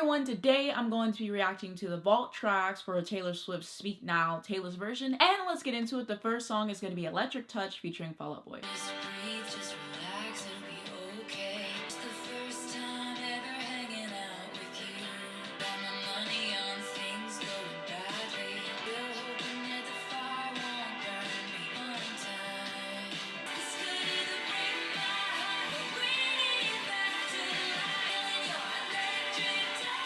everyone, today I'm going to be reacting to the vault tracks for Taylor Swift's Speak Now, Taylor's version, and let's get into it. The first song is going to be Electric Touch featuring Fall Out Boy. Just breathe, just relax, it'll be okay. It's the first time ever hanging out with you. Got my money on things going badly. We're hoping that the fire won't burn me one time. This could either break my heart or bring it back to life. Feeling your electric touch.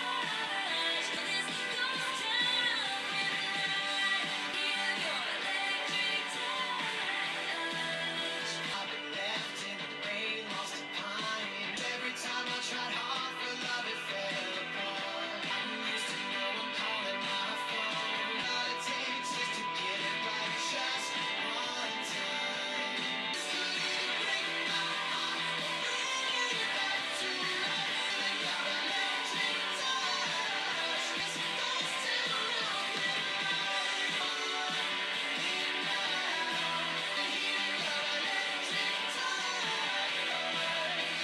This goes down midnight. Feel your electric touch. I've been left in the rain, lost in pine. Every time I tried hard for love, it fell apart. I'm used to no one calling my phone. All it takes is to get it right just one time. This could either break my heart or bring it back to life. Feeling your electric touch. This goes down midnight.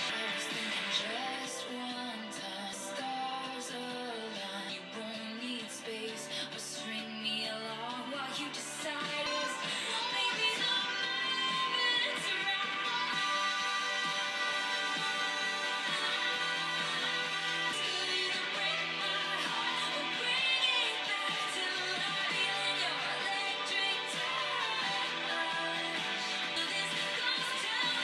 I was thinking just one time, stars align. You won't need space, or string me along while you decide. Maybe the moment's right. This could either break my heart or bring it back to life. Feeling your electric touch. This goes down.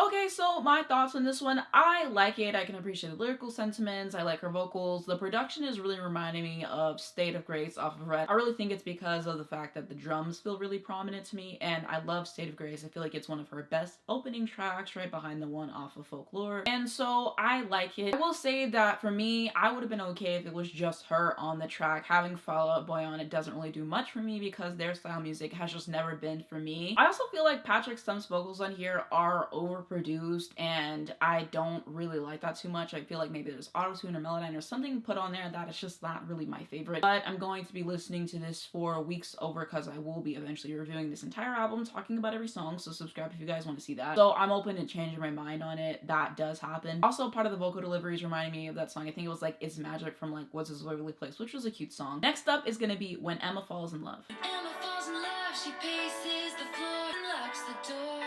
Okay, so my thoughts on this one. I like it. I can appreciate the lyrical sentiments. I like her vocals. The production is really reminding me of State of Grace off of Red. I really think it's because of the fact that the drums feel really prominent to me, and I love State of Grace. I feel like it's one of her best opening tracks, right behind the one off of Folklore. And so I like it. I will say that for me, I would have been okay if it was just her on the track. Having Fall Out Boy on it doesn't really do much for me because their style music has just never been for me. I also feel like Patrick Stump's vocals on here are overproduced, and I don't really like that too much. I feel like maybe there's auto-tune or Melodyne or something put on there that is just not really my favorite. But I'm going to be listening to this for weeks over because I will be eventually reviewing this entire album, talking about every song, so subscribe if you guys want to see that. So I'm open to changing my mind on it. That does happen. Also, part of the vocal delivery is reminding me of that song. I think it was like It's Magic from like What's His Waverly Place, which was a cute song. Next up is gonna be When Emma Falls in Love. Emma falls in love, she paces the floor and locks the door.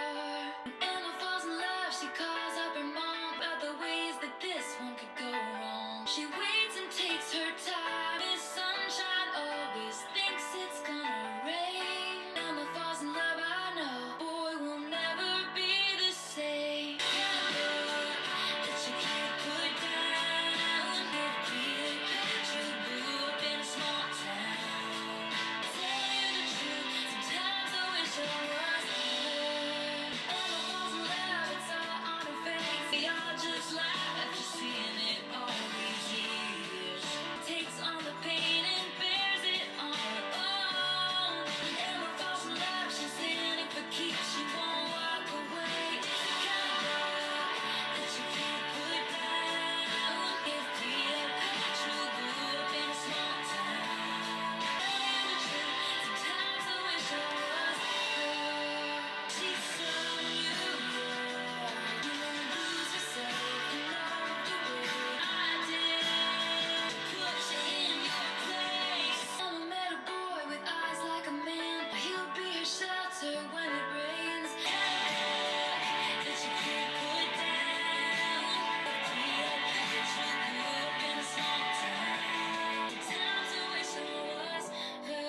When Emma falls in love, she calls up her mom about the ways that this one could go wrong. She waits and takes her time. Miss Sunshine always thinks it's gonna rain. Emma falls in love, I know. Boy will never be the same. That you can't put down. If Cleopatra grew up in a small town. Tell you the truth, sometimes I wish I was her. Emma falls in love, it's all on her face. We all just laugh after seeing it all these years. Takes on the pain and bears it on her own. When Emma falls in love, she's in it for keeps. She won't walk away. The kind of love that you can't put down. If Cleopatra grew up in a small town. Tell you the truth, sometimes I wish I was her. She's so beautiful. You won't lose yourself in love the way I did. Put you in your place. Emma met a boy with eyes like a man. He'll be her shelter when it rains. That you can't put down. Cleopatra grew up in a small town. Sometimes I wish I was her.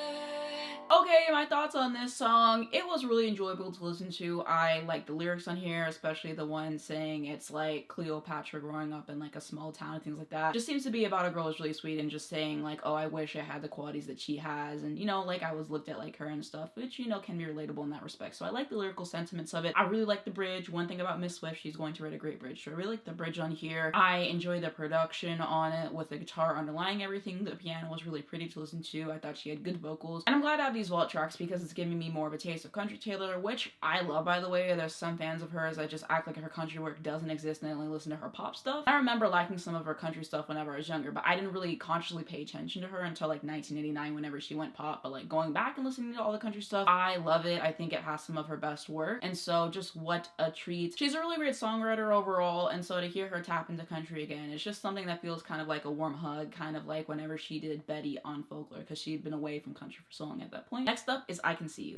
Okay, my thoughts on this song. It was really enjoyable to listen to. I like the lyrics on here, especially the one saying it's like Cleopatra growing up in like a small town and things like that. Just seems to be about a girl who's really sweet and just saying like, oh, I wish I had the qualities that she has, and you know, like I was looked at like her and stuff, which you know can be relatable in that respect. So I like the lyrical sentiments of it. I really like the bridge. One thing about Miss Swift, she's going to write a great bridge, so I really like the bridge on here. I enjoy the production on it with the guitar underlying everything. The piano was really pretty to listen to. I thought she had good vocals, and I'm glad to have these vault tracks tracks because it's giving me more of a taste of country Taylor, which I love, by the way. There's some fans of hers that just act like her country work doesn't exist and they only listen to her pop stuff. I remember liking some of her country stuff whenever I was younger, but I didn't really consciously pay attention to her until like 1989 whenever she went pop. But like going back and listening to all the country stuff, I love it. I think it has some of her best work, and so just what a treat. She's a really great songwriter overall, and so to hear her tap into country again, it's just something that feels kind of like a warm hug, kind of like whenever she did Betty on Folklore, because she'd been away from country for so long at that point. Next up is I Can See You.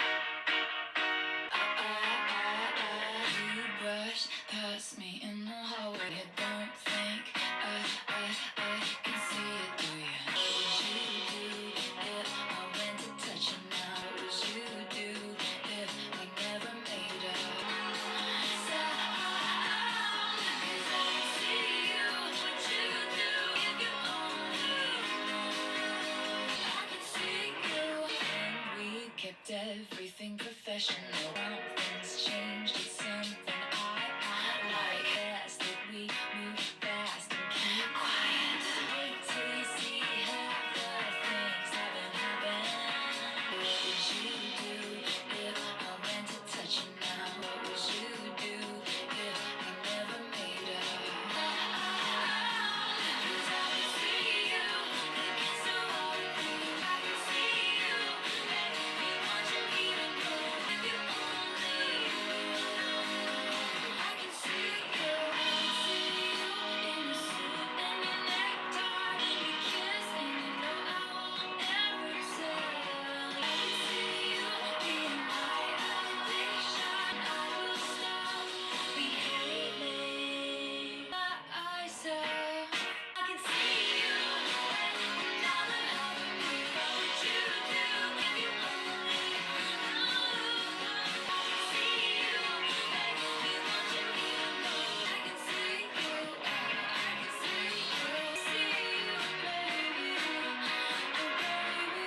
You brush past me in the hallway. I don't think I can see it through you. What would you do if I went to touch you now? What would you do if we never made up? Sound, 'cause I can see you. What you do if you only knew. I can see you. And we kept everything professional. Things changed. It's something I like. Best that we move fast and keep quiet. Wait till you see half the things haven't happened. What would you do if I went to touch you now? What would you do if we never made up? 'Cause I can see you against the wall with you. I can see you, make me want you even more. If you only knew. I can see you in your suit and your necktie, your kiss, and you know I won't ever tell. I can see you being my addiction. I will stop behaving myself. I can see you when now that helping me. What would you do if you only knew? I can see you, make me want you even more. I can see you, I can see you, baby, oh baby.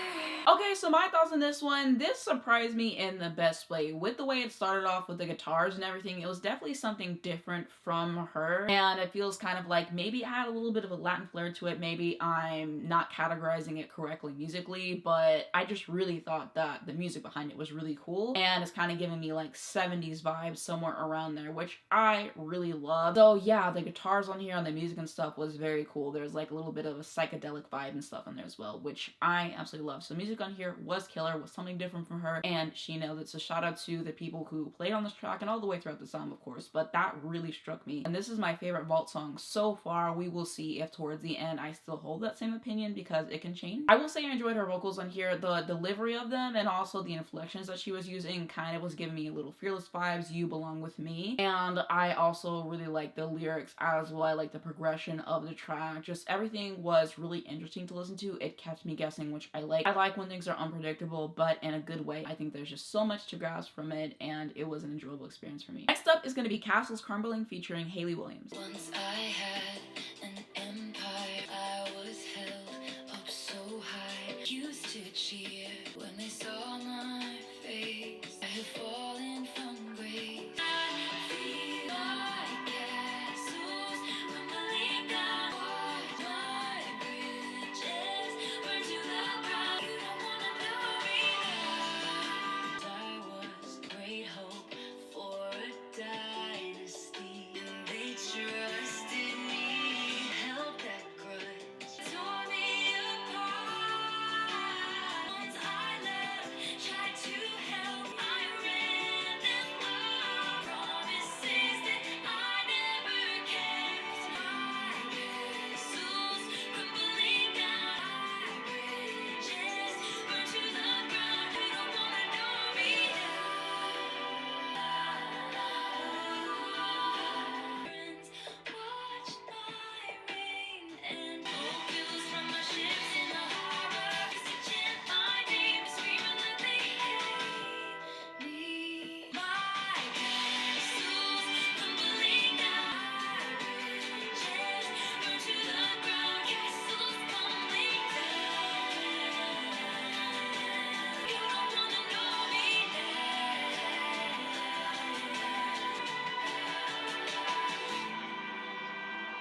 Okay, so my thoughts on this one. This surprised me in the best way. With the way it started off with the guitars and everything, it was definitely something different from her. And it feels kind of like maybe it had a little bit of a Latin flair to it. Maybe I'm not categorizing it correctly musically, but I just really thought that the music behind it was really cool. And it's kind of giving me like 70s vibes somewhere around there, which I really love. So yeah, the guitars on here and the music and stuff was very cool. There's like a little bit of a psychedelic vibe and stuff on there as well, which I absolutely love. So music on here was killer, was something different from her, and she nailed it. So shout out to the people who played on this track and all the way throughout the song, of course, but that really struck me. And this is my favorite vault song so far. We will see if towards the end I still hold that same opinion, because it can change. I will say I enjoyed her vocals on here. The delivery of them and also the inflections that she was using kind of was giving me a little Fearless vibes, You Belong With Me. And I also really like the lyrics as well. I like the progression of the track. Just everything was really interesting to listen to. It kept me guessing, which I like. I like when things are unpredictable, but in a good way. I think there's just so much to grasp from it, and it was an enjoyable experience for me. Next up is going to be Castles Crumbling featuring Hayley Williams. Once I had an empire, I was held up so high. Used to cheer when they saw my face. I have fallen from grace. I feel like castles crumbling down. My bridges burn to the ground. You don't wanna know me now. I was great hope for a dynasty. They trusted me, held that grudge, tore me apart. Once I let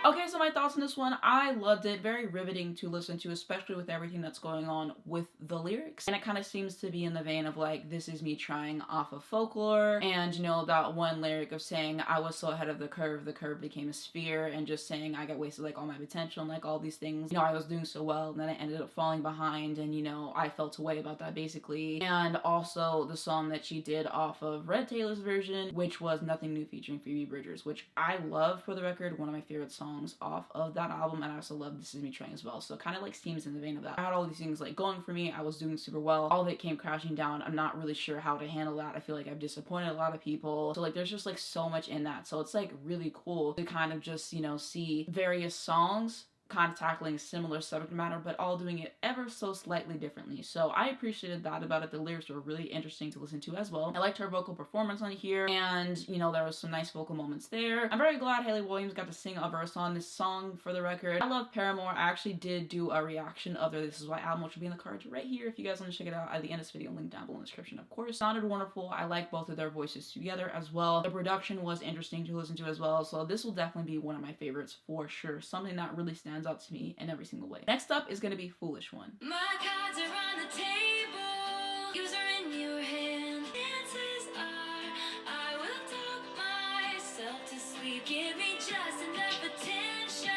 Okay, so my thoughts on this one, I loved it. Very riveting to listen to, especially with everything that's going on with the lyrics. And it kind of seems to be in the vein of like, this is me trying off of folklore. And you know, that one lyric of saying, I was so ahead of the curve became a sphere. And just saying, I got wasted like all my potential and like all these things. You know, I was doing so well and then I ended up falling behind. And you know, I felt away about that basically. And also the song that she did off of Red Taylor's version, which was Nothing New featuring Phoebe Bridgers, which I love, for the record, one of my favorite songs off of that album. And I also love This Is Me Trying as well, so kind of like seems in the vein of that. I had all these things like going for me, I was doing super well, all of it came crashing down. I'm not really sure how to handle that. I feel like I've disappointed a lot of people, so like there's just like so much in that, so it's like really cool to kind of just, you know, see various songs kind of tackling a similar subject matter, but all doing it ever so slightly differently. So I appreciated that about it. The lyrics were really interesting to listen to as well. I liked her vocal performance on here, and you know, there was some nice vocal moments there. I'm very glad Hayley Williams got to sing a verse on this song, for the record. I love Paramore. I actually did do a reaction of their This Is Why album, which will be in the cards right here if you guys want to check it out at the end of this video, link down below in the description, of course. Sounded wonderful. I like both of their voices together as well. The production was interesting to listen to as well, so this will definitely be one of my favorites for sure. Something that really stands out to me in every single way. Next up is going to be Foolish One. My cards are on the table, yours are in your hand. Chances are I will talk myself to sleep. Give me just enough attention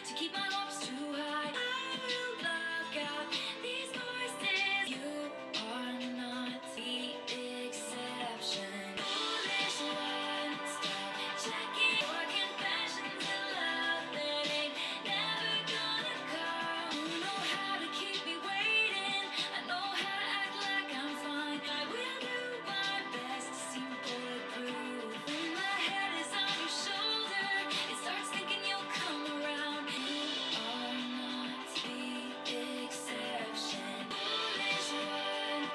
to keep my hopes too high. I will block out these voices. You are not the exception. Foolish one, stop checking your confessions of love that ain't never gonna come. You know how to keep me waiting. I know how to act like I'm fine. I will do my best to seem bulletproof. When my head is on your shoulder, it starts thinking you'll come around. You are not the exception. Foolish one,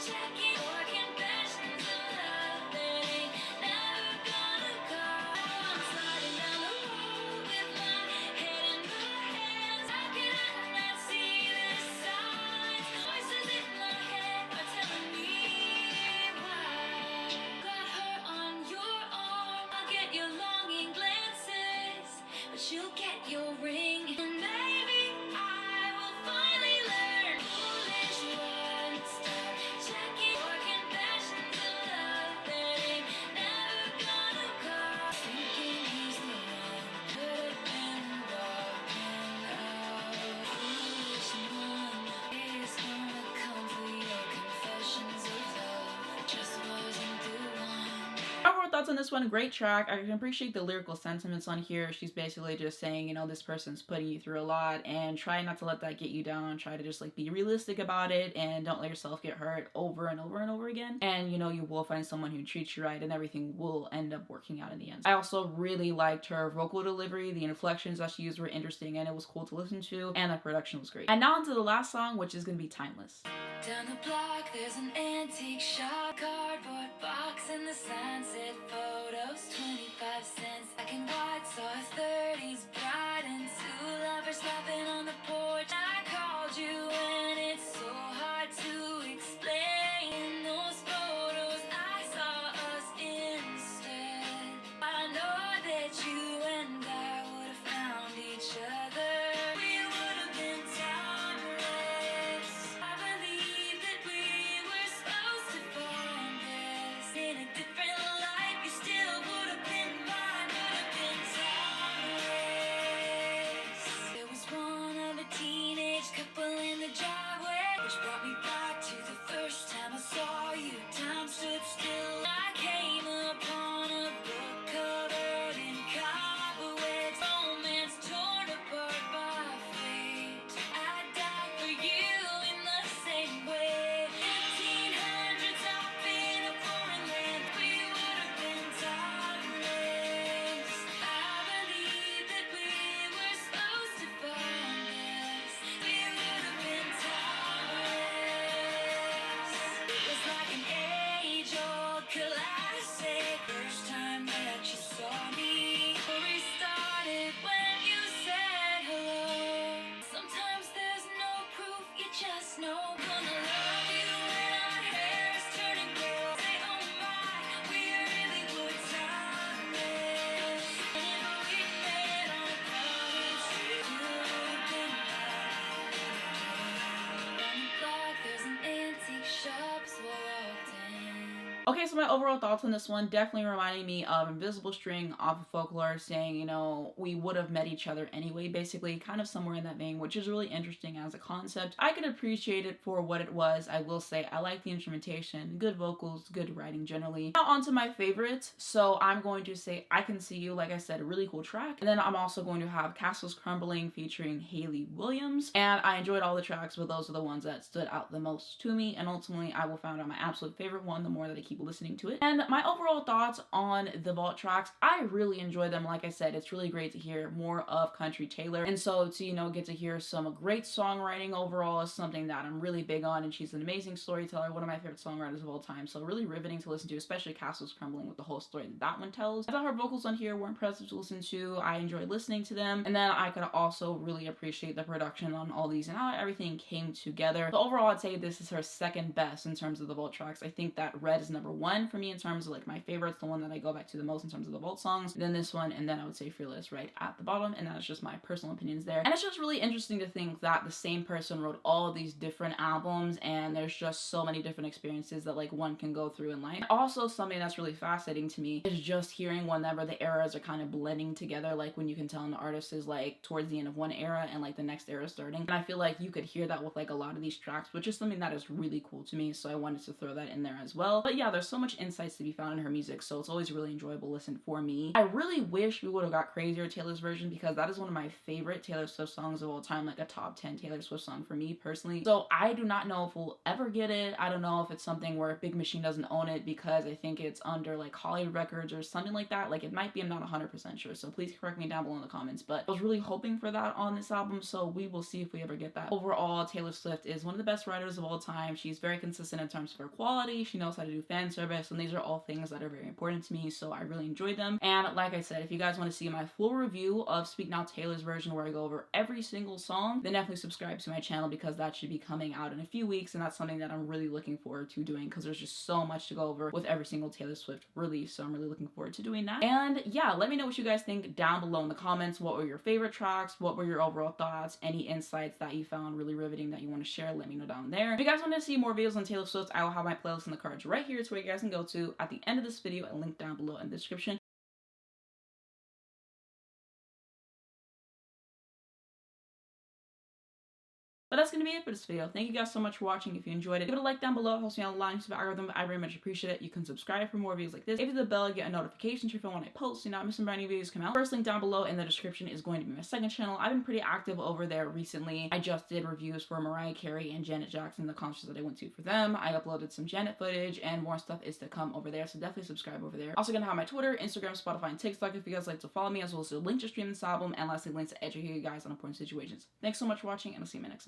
checking your confessions of love that ain't never gonna come. I'm sliding down the road with my head in my hands. How can I not see the signs? Voices in my head are telling me why. Got her on your arm. I'll get your longing glances, but you'll get your ring. And maybe I will finally learn. Foolish one, stop checking your confessions of love that ain't never gonna come. Thinking he's the one, could have been walking out. Foolish one is gonna come for your confessions of love. Just wasn't the one. Overall thoughts on this one, great track. I can appreciate the lyrical sentiments on here. She's basically just saying, you know, this person's putting you through a lot and try not to let that get you down. Try to just like be realistic about it and don't let yourself get hurt over and over and over again. And you know, you will find someone who treats you right and everything will end up working out in the end. I also really liked her vocal delivery. The inflections that she used were interesting and it was cool to listen to, and the production was great. And now onto the last song, which is going to be Timeless. Down the block, there's an antique shop, cardboard box, and the sign said photos, 25 cents. Black and white, saw a 30s bride and two lovers laughing on the porch. I called you, and it's so hard to explain. In those photos, I saw us instead. I know that you and I would have found each other. We would have been timeless. I believe that we were supposed to find this in a different life. You still would have been mine, would have been timeless. Okay, so my overall thoughts on this one definitely reminding me of Invisible String off of Folklore, saying, you know, we would have met each other anyway, basically, kind of somewhere in that vein, which is really interesting as a concept. I could appreciate it for what it was. I will say I like the instrumentation, good vocals, good writing generally. Now on to my favorites. So I'm going to say I Can See You, like I said, a really cool track. And then I'm also going to have Castles Crumbling featuring Hayley Williams. And I enjoyed all the tracks, but those are the ones that stood out the most to me. And ultimately, I will find out my absolute favorite one the more that I keep listening to it. And my overall thoughts on the vault tracks, I really enjoy them. Like I said, it's really great to hear more of Country Taylor. And so to, you know, get to hear some great songwriting overall is something that I'm really big on. And she's an amazing storyteller, one of my favorite songwriters of all time. So really riveting to listen to, especially Castles Crumbling with the whole story that one tells. I thought her vocals on here were impressive to listen to. I enjoyed listening to them. And then I could also really appreciate the production on all these and how everything came together. So overall, I'd say this is her second best in terms of the vault tracks. I think that Red is number one for me in terms of like my favorites, the one that I go back to the most in terms of the vault songs. Then this one, and then I would say Fearless right at the bottom. And that's just my personal opinions there. And it's just really interesting to think that the same person wrote all of these different albums, and there's just so many different experiences that like one can go through in life. Also, something that's really fascinating to me is just hearing whenever the eras are kind of blending together, like when you can tell an artist is like towards the end of one era and like the next era starting. And I feel like you could hear that with like a lot of these tracks, which is something that is really cool to me. So I wanted to throw that in there as well. But yeah, there's so much insights to be found in her music, so it's always really enjoyable listen for me. I really wish we would have got Crazier Taylor's version, because that is one of my favorite Taylor Swift songs of all time, like a top 10 Taylor Swift song for me personally. So I do not know if we'll ever get it. I don't know if it's something where Big Machine doesn't own it, because I think it's under like Hollywood Records or something like that. Like it might be, I'm not 100% sure, so please correct me down below in the comments. But I was really hoping for that on this album, so we will see if we ever get that. Overall, Taylor Swift is one of the best writers of all time. She's very consistent in terms of her quality. She knows how to do fan service, and these are all things that are very important to me, so I really enjoyed them. And like I said, if you guys want to see my full review of Speak Now Taylor's version, where I go over every single song, then definitely subscribe to my channel, because that should be coming out in a few weeks, and that's something that I'm really looking forward to doing, because there's just so much to go over with every single Taylor Swift release, so I'm really looking forward to doing that. And yeah, let me know what you guys think down below in the comments. What were your favorite tracks? What were your overall thoughts? Any insights that you found really riveting that you want to share, let me know down there. If you guys want to see more videos on Taylor Swift, I will have my playlist in the cards right here, to where you guys can go to at the end of this video, and link down below in the description. But that's going to be it for this video. Thank you guys so much for watching. If you enjoyed it, give it a like down below. It helps me out a lot into the algorithm. I very much appreciate it. You can subscribe for more videos like this. Hit the bell, get a notification to when I post, so you're not missing brand new videos come out. First link down below in the description is going to be my second channel. I've been pretty active over there recently. I just did reviews for Mariah Carey and Janet Jackson, the concerts that I went to for them. I uploaded some Janet footage, and more stuff is to come over there, so definitely subscribe over there. Also gonna have my Twitter, Instagram, Spotify, and TikTok if you guys like to follow me, as well as a link to stream this album, and lastly links to educate you guys on important situations. Thanks so much for watching, and I'll see you in my next one.